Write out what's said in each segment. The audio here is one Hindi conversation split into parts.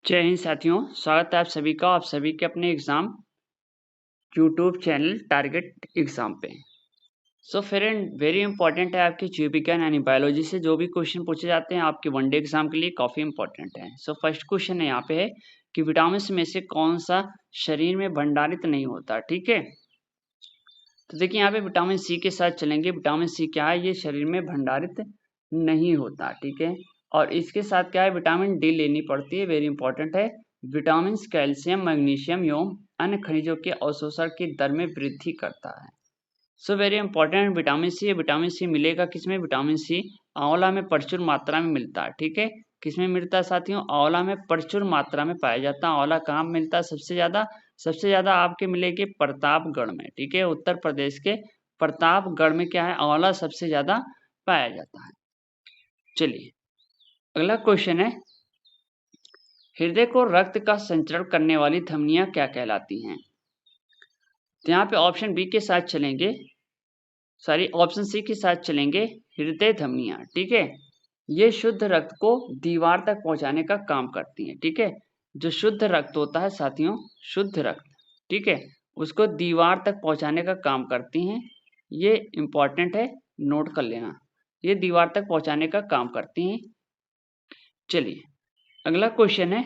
जय हिंद साथियों, स्वागत है आप सभी का। आप सभी के अपने exam YouTube channel target exam पे। सो फ्रेंड, वेरी इंपॉर्टेंट है आपके जीव विज्ञान यानी बायोलॉजी से जो भी क्वेश्चन पूछे जाते हैं आपके वनडे एग्जाम के लिए काफ़ी इंपॉर्टेंट है। सो फर्स्ट क्वेश्चन है यहाँ पे है कि विटामिन में से कौन सा शरीर में भंडारित नहीं होता। ठीक है, तो देखिए यहाँ पे विटामिन सी के साथ चलेंगे। विटामिन सी क्या है, ये शरीर में भंडारित नहीं होता। ठीक है, और इसके साथ क्या है, विटामिन डी लेनी पड़ती है, वेरी इंपॉर्टेंट है। विटामिन कैल्शियम, मैग्नीशियम एवं अन्य खनिजों के अवशोषण की दर में वृद्धि करता है। So very important vitamin C है। विटामिन सी मिलेगा किसमें, विटामिन सी आंवला में प्रचुर मात्रा में मिलता है। ठीक है, किसमें मिलता है साथियों, आंवला में प्रचुर मात्रा में पाया जाता है। आंवला कहाँ मिलता है सबसे ज्यादा आपके मिलेगी प्रतापगढ़ में। ठीक है, उत्तर प्रदेश के प्रतापगढ़ में क्या है, आंवला सबसे ज्यादा पाया जाता है। चलिए अगला क्वेश्चन है, हृदय को रक्त का संचरण करने वाली धमनियां क्या कहलाती हैं। तो यहाँ पे ऑप्शन बी के साथ चलेंगे, ऑप्शन सी के साथ चलेंगे, हृदय धमनियां। ठीक है, ये शुद्ध रक्त को दीवार तक पहुंचाने का काम करती हैं। ठीक है, जो शुद्ध रक्त होता है साथियों, शुद्ध रक्त, ठीक है, उसको दीवार तक पहुंचाने का काम करती हैं। ये इंपॉर्टेंट है, नोट कर लेना, ये दीवार तक पहुंचाने का काम करती हैं। चलिए अगला क्वेश्चन है,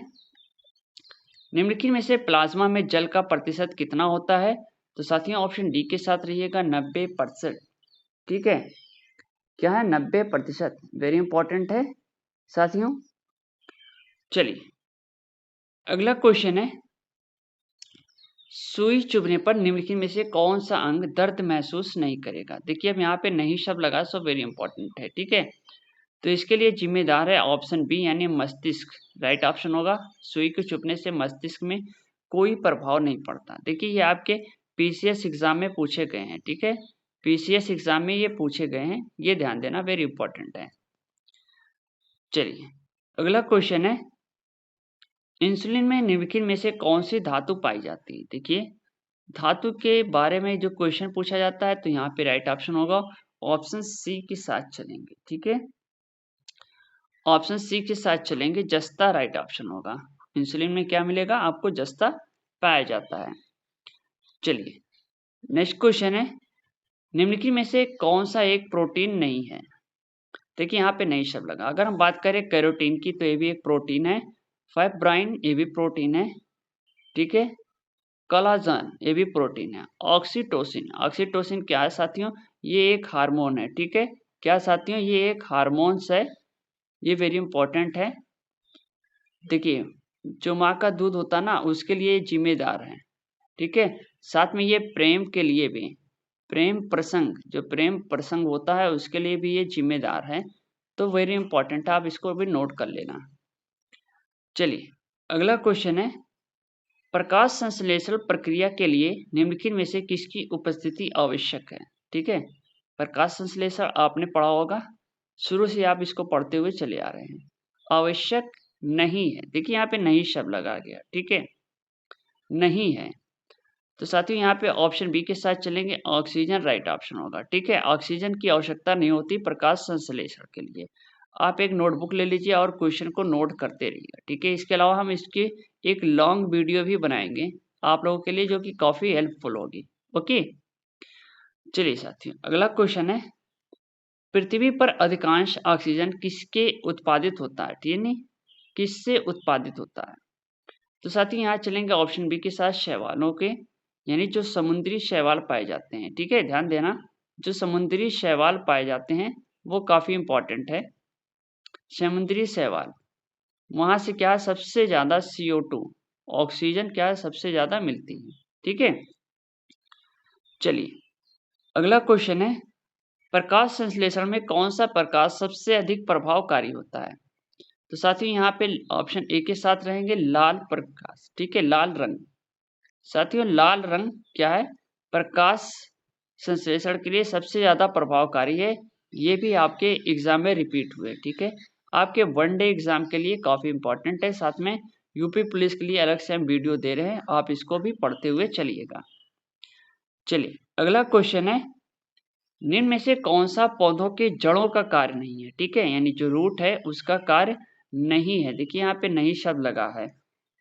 निम्नलिखित में से प्लाज्मा में जल का प्रतिशत कितना होता है। तो साथियों ऑप्शन डी के साथ रहिएगा, 90%। ठीक है, क्या है, 90%, वेरी इंपॉर्टेंट है साथियों। चलिए अगला क्वेश्चन है, सुई चुभने पर निम्नलिखित में से कौन सा अंग दर्द महसूस नहीं करेगा। देखिए अब यहाँ पे नहीं शब्द लगा, सो वेरी इंपॉर्टेंट है। ठीक है, तो इसके लिए जिम्मेदार है ऑप्शन बी यानी मस्तिष्क, राइट ऑप्शन होगा। सुई के चुभने से मस्तिष्क में कोई प्रभाव नहीं पड़ता। देखिए ये आपके पीसीएस एग्जाम में पूछे गए हैं। ठीक है, पीसीएस एग्जाम में ये पूछे गए हैं, ये ध्यान देना, वेरी इंपॉर्टेंट है। चलिए अगला क्वेश्चन है, इंसुलिन में निम्नलिखित में से कौन सी धातु पाई जाती है। देखिए धातु के बारे में जो क्वेश्चन पूछा जाता है, तो यहाँ पे राइट ऑप्शन होगा, ऑप्शन सी के साथ चलेंगे। ठीक है, ऑप्शन सी के साथ चलेंगे, जस्ता राइट ऑप्शन होगा। इंसुलिन में क्या मिलेगा आपको, जस्ता पाया जाता है। चलिए नेक्स्ट क्वेश्चन है, निम्नलिखित में से कौन सा एक प्रोटीन नहीं है। देखिए यहाँ पे नहीं शब्द लगा। अगर हम बात करें कैरोटीन की, तो ये भी एक प्रोटीन है। फाइब्राइन ये भी प्रोटीन है। ठीक है, कोलाजन ये भी प्रोटीन है। ऑक्सीटोसिन, ऑक्सीटोसिन क्या है साथियों, ये एक हार्मोन है। ठीक है, क्या साथियों, ये एक हार्मोन्स है, ये वेरी इंपॉर्टेंट है। देखिए जो माँ का दूध होता ना, उसके लिए जिम्मेदार है। ठीक है, साथ में ये प्रेम के लिए भी, प्रेम प्रसंग, जो प्रेम प्रसंग होता है उसके लिए भी ये जिम्मेदार है। तो वेरी इंपॉर्टेंट है, आप इसको भी नोट कर लेना। चलिए अगला क्वेश्चन है, प्रकाश संश्लेषण प्रक्रिया के लिए निम्नलिखित में से किसकी उपस्थिति आवश्यक है। ठीक है, प्रकाश संश्लेषण आपने पढ़ा होगा, शुरू से आप इसको पढ़ते हुए चले आ रहे हैं। आवश्यक नहीं है, देखिए यहाँ पे नहीं शब्द लगा गया। ठीक है, नहीं है, तो साथियों यहाँ पे ऑप्शन बी के साथ चलेंगे, ऑक्सीजन राइट ऑप्शन होगा। ठीक है, ऑक्सीजन की आवश्यकता नहीं होती प्रकाश संश्लेषण के लिए। आप एक नोटबुक ले लीजिए और क्वेश्चन को नोट करते रहिए। ठीक है, इसके अलावा हम इसकी एक लॉन्ग वीडियो भी बनाएंगे आप लोगों के लिए, जो कि काफी हेल्पफुल होगी। ओके, चलिए साथियों अगला क्वेश्चन है, पृथ्वी पर अधिकांश ऑक्सीजन किसके उत्पादित होता है। ठीक है, नहीं किससे उत्पादित होता है। तो साथियों यहाँ चलेंगे ऑप्शन बी के साथ, शैवालों के, यानी जो समुद्री शैवाल पाए जाते हैं। ठीक है, ध्यान देना, जो समुद्री शैवाल पाए जाते हैं वो काफी इंपॉर्टेंट है। समुद्री शैवाल, वहां से क्या है, सबसे ज्यादा CO2 ऑक्सीजन क्या है, सबसे ज्यादा मिलती है। ठीक है, चलिए अगला क्वेश्चन है, प्रकाश संश्लेषण में कौन सा प्रकाश सबसे अधिक प्रभावकारी होता है। तो साथियों यहाँ पे ऑप्शन ए के साथ रहेंगे, लाल प्रकाश। ठीक है, लाल रंग, साथियों लाल रंग क्या है, प्रकाश संश्लेषण के लिए सबसे ज्यादा प्रभावकारी है। ये भी आपके एग्जाम में रिपीट हुए। ठीक है, आपके वनडे एग्जाम के लिए काफी इंपॉर्टेंट है। साथ में यूपी पुलिस के लिए अलग से हम वीडियो दे रहे हैं, आप इसको भी पढ़ते हुए चलिएगा। चलिए अगला क्वेश्चन है, निम्न में से कौन सा पौधों के जड़ों का कार्य नहीं है। ठीक है, यानी जो रूट है उसका कार्य नहीं है। देखिए यहाँ पे नहीं शब्द लगा है,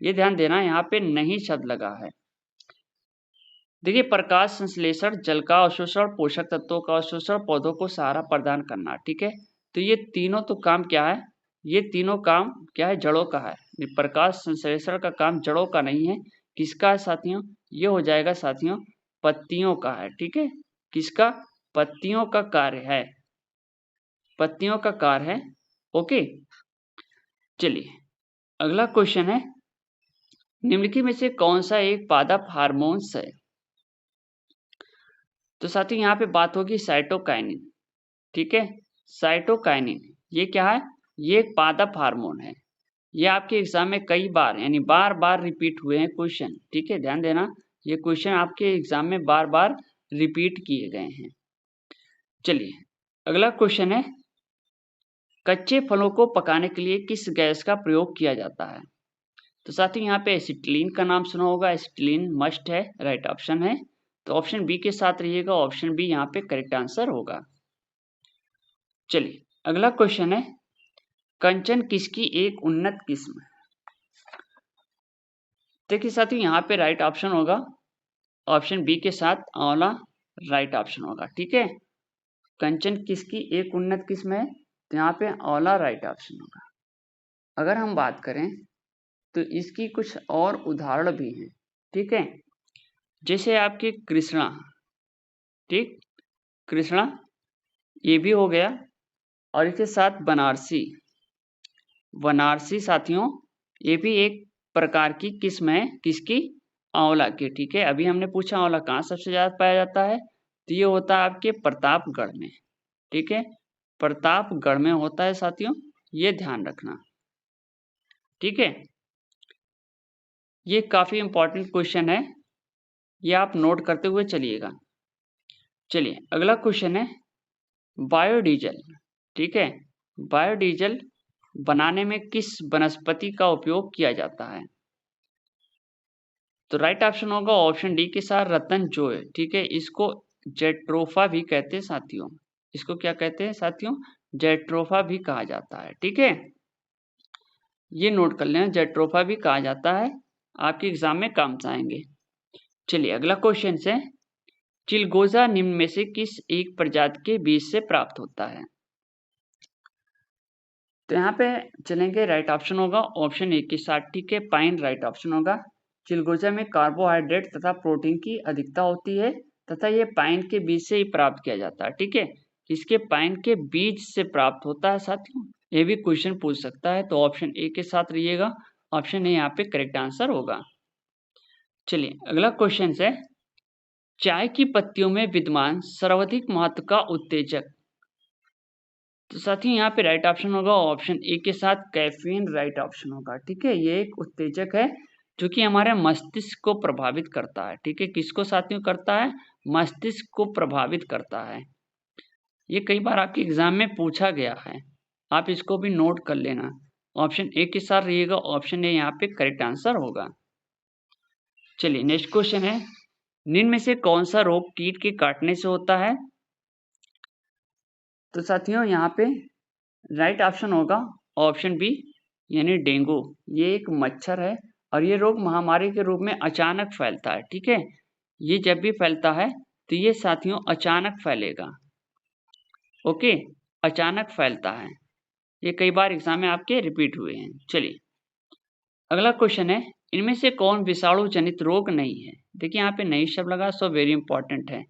ये ध्यान देना, यहाँ पे नहीं शब्द लगा है। देखिए, प्रकाश संश्लेषण, जल का अवशोषण, पोषक तत्वों का अवशोषण, पौधों को सहारा प्रदान करना, ठीक है। तो ये तीनों तो काम क्या है, ये तीनों काम क्या है, जड़ों का है। प्रकाश संश्लेषण का काम जड़ों का नहीं है, किसका है साथियों, ये हो जाएगा साथियों पत्तियों का है, ठीक है। किसका, पत्तियों का कार्य है, पत्तियों का कार्य है। ओके, चलिए अगला क्वेश्चन है, निम्नलिखित में से कौन सा एक पादप हार्मोन्स है। तो साथियों यहाँ पे बात होगी साइटोकाइनिन, ठीक है। साइटोकाइनिन ये क्या है, ये एक पादप हार्मोन है। ये आपके एग्जाम में कई बार यानी बार बार रिपीट हुए हैं क्वेश्चन, ठीक है, ध्यान देना, ये क्वेश्चन आपके एग्जाम में बार बार रिपीट किए गए हैं। चलिए अगला क्वेश्चन है, कच्चे फलों को पकाने के लिए किस गैस का प्रयोग किया जाता है। तो साथियों यहाँ पे एसिटिलीन का नाम सुना होगा, एसिटिलीन मस्ट है, राइट ऑप्शन है। तो ऑप्शन बी के साथ रहिएगा, ऑप्शन बी यहाँ पे करेक्ट आंसर होगा। चलिए अगला क्वेश्चन है, कंचन किसकी एक उन्नत किस्म है। देखिए साथियों यहाँ पे राइट ऑप्शन होगा, ऑप्शन बी के साथ आंवला राइट ऑप्शन होगा, ठीक है। कंचन किसकी एक उन्नत किस्म है, तो यहाँ पे आंवला राइट ऑप्शन होगा। अगर हम बात करें तो इसकी कुछ और उदाहरण भी हैं, ठीक है, जैसे आपकी कृष्णा, ठीक, कृष्णा ये भी हो गया, और इसके साथ बनारसी, बनारसी साथियों ये भी एक प्रकार की किस्म है, किसकी, आंवला की, ठीक है। अभी हमने पूछा आंवला कहाँ सबसे ज्यादा पाया जाता है, तो ये होता है आपके प्रतापगढ़ में, ठीक है, प्रतापगढ़ में होता है साथियों, ये ध्यान रखना, ठीक है। ये काफी इंपॉर्टेंट क्वेश्चन है, ये आप नोट करते हुए चलिएगा। चलिए अगला क्वेश्चन है, बायोडीजल, ठीक है, बायोडीजल बनाने में किस वनस्पति का उपयोग किया जाता है। तो राइट ऑप्शन होगा ऑप्शन डी के साथ रतन जोय, ठीक है। इसको जेट्रोफा भी कहते हैं साथियों, इसको क्या कहते हैं साथियों, जेट्रोफा भी कहा जाता है, ठीक है। ये नोट कर लेना, जेट्रोफा भी कहा जाता है, आपके एग्जाम में काम आएंगे। चलिए अगला क्वेश्चन है, चिलगोजा निम्न में से किस एक प्रजाति के बीज से प्राप्त होता है। तो यहाँ पे चलेंगे, राइट ऑप्शन होगा ऑप्शन ए के साथ, ठीक है, पाइन राइट ऑप्शन होगा। चिलगोजा में कार्बोहाइड्रेट तथा प्रोटीन की अधिकता होती है तथा ये पाइन के बीज से ही प्राप्त किया जाता है, ठीक है। इसके पाइन के बीज से प्राप्त होता है साथियों, ये भी क्वेश्चन पूछ सकता है, तो ऑप्शन ए के साथ रहिएगा, ऑप्शन ए यहाँ पे करेक्ट आंसर होगा। चलिए अगला क्वेश्चन है, चाय की पत्तियों में विद्यमान सर्वाधिक महत्व का उत्तेजक। तो साथियों यहाँ पे राइट ऑप्शन होगा ऑप्शन ए के साथ कैफीन राइट ऑप्शन होगा, ठीक है। ये एक उत्तेजक है जो कि हमारे मस्तिष्क को प्रभावित करता है, ठीक है। किसको साथियों करता है, मस्तिष्क को प्रभावित करता है। ये कई बार आपके एग्जाम में पूछा गया है, आप इसको भी नोट कर लेना, ऑप्शन ए के साथ रहिएगा, ऑप्शन ए यहाँ पे करेक्ट आंसर होगा। चलिए नेक्स्ट क्वेश्चन है, निम्न में से कौन सा रोग कीट के काटने से होता है। तो साथियों यहाँ पे राइट ऑप्शन होगा ऑप्शन बी यानी डेंगू। ये एक मच्छर है और ये रोग महामारी के रूप में अचानक फैलता है, ठीक है। ये जब भी फैलता है तो ये साथियों अचानक फैलेगा, ओके, अचानक फैलता है। ये कई बार एग्जाम में आपके रिपीट हुए हैं। चलिए अगला क्वेश्चन है, इनमें से कौन विषाणु जनित रोग नहीं है। देखिए यहाँ पे नई शब्द लगा, सो वेरी इंपॉर्टेंट है,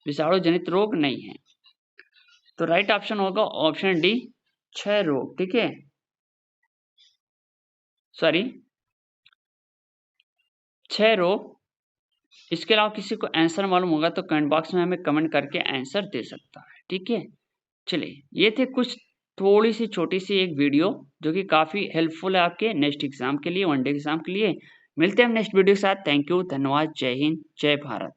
विषाणु जनित रोग नहीं है। तो राइट ऑप्शन होगा ऑप्शन डी क्षय रोग, ठीक है, सॉरी क्षय रोग। इसके अलावा किसी को आंसर मालूम होगा तो कमेंट बॉक्स में हमें कमेंट करके आंसर दे सकता है, ठीक है। चलिए ये थे कुछ थोड़ी सी छोटी सी एक वीडियो जो कि काफी हेल्पफुल है आपके नेक्स्ट एग्जाम के लिए, वनडे एग्जाम के लिए। मिलते हैं हम नेक्स्ट वीडियो के साथ। थैंक यू, धन्यवाद, जय हिंद, जय भारत।